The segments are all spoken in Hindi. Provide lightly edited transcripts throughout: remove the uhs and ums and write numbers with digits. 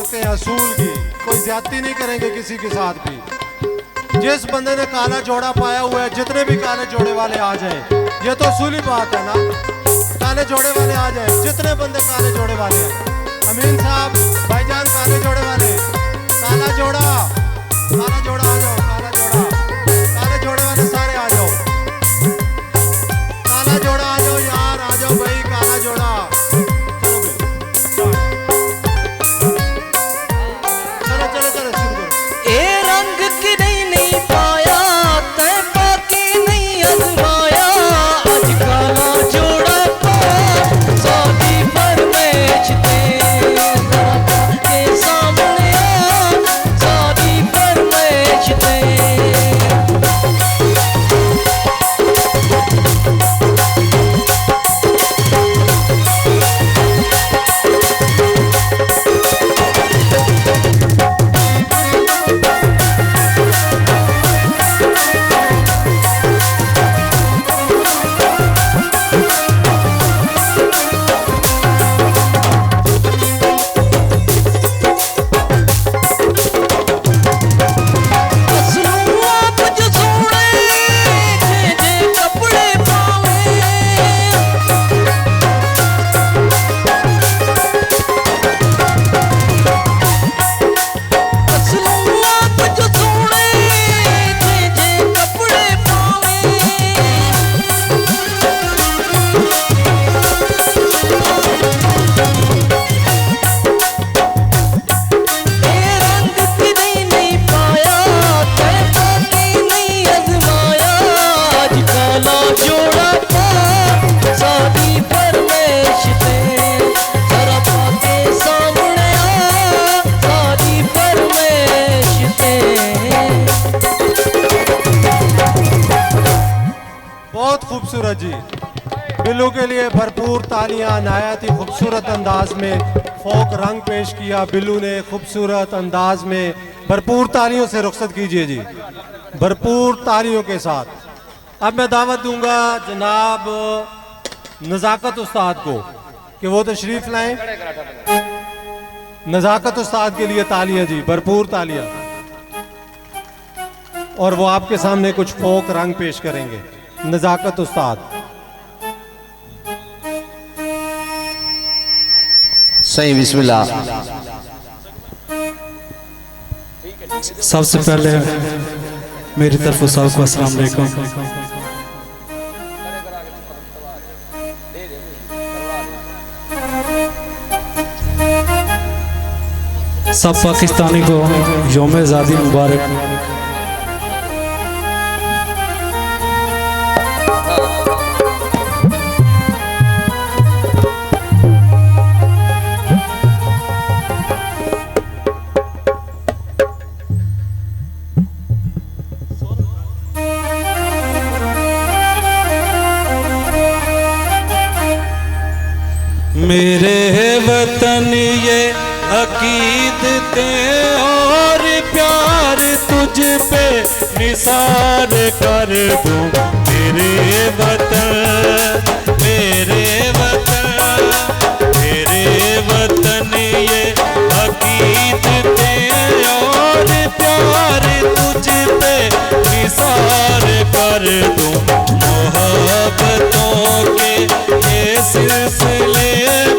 रखते हैं असूल की, कोई ज्यादती नहीं करेंगे किसी के साथ भी। जिस बंदे ने काला जोड़ा पाया हुआ है, जितने भी काले जोड़े वाले आ जाएं, ये तो असूली बात है ना, काले जोड़े वाले आ जाएं, जितने बंदे काले जोड़े वाले हैं। अमीन साहब, भाईजान काले जोड़े वाले, काला जोड़ा आ जाओ, काले जोड़े वाले सारे आ जाओ, काला जोड़ा आ जाओ यार, आ जाओ भाई, काला जोड़ा। चलो चलो चलो शुरू करो। ए रंग की नहीं पाया, तय बाकी नहीं अजमाया, आज काला जोड़ा पा शादी पर बेचते के सामने आ, शादी पर बेचते। बहुत खूबसूरत जी, बिल्लू के लिए भरपूर तालियां। नहायत ही खूबसूरत अंदाज में फोक रंग पेश किया बिल्लू ने, खूबसूरत अंदाज में। भरपूर तालियों से रुखसत कीजिए जी, भरपूर तालियों के साथ। अब मैं दावत दूंगा जनाब नज़ाकत उस्ताद को कि वो तशरीफ लाएं। नज़ाकत उस्ताद के लिए तालियां जी, भरपूर तालियां। और वो आपके सामने कुछ फोक रंग पेश करेंगे। नज़ाकत उस्ताद। सही, बिस्मिल्लाह। सबसे पहले मेरी तरफ सबको अस्सलाम वालेकुम। सब पाकिस्तानी को यौम आज़ादी मुबारक। मेरे वतन ये अकीदतें और प्यार तुझ पे निसार कर दूं। मेरे वतन, मेरे वतन, मेरे वतन ये अकीदतें और प्यार तुझ पे निसार कर दूं। मोहब्बतों के ये सिलसिले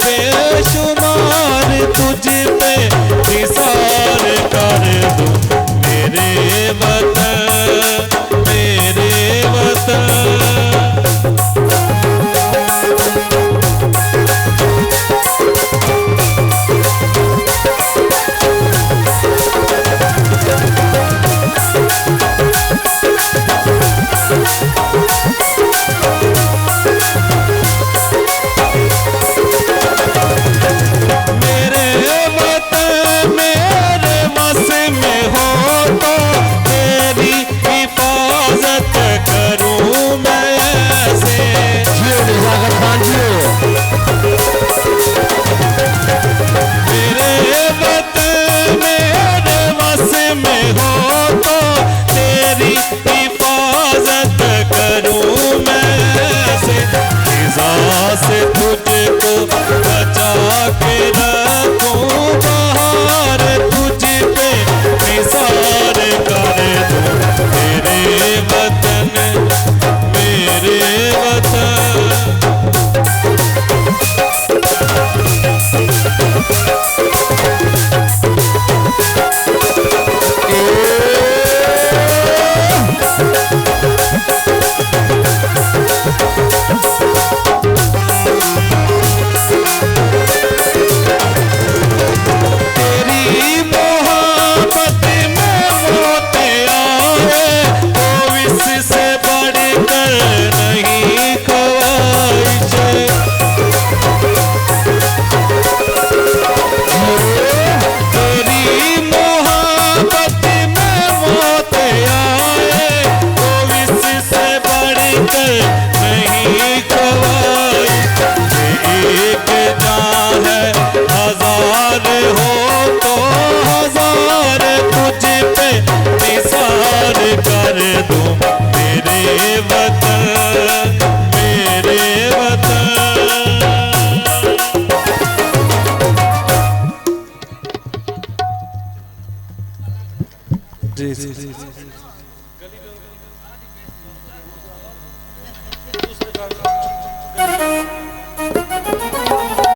बेशुमार तुझ पे निसार कर दूं। मेरे वतन, मेरे वतन। से तुझको बचा के रखूं बाहर जी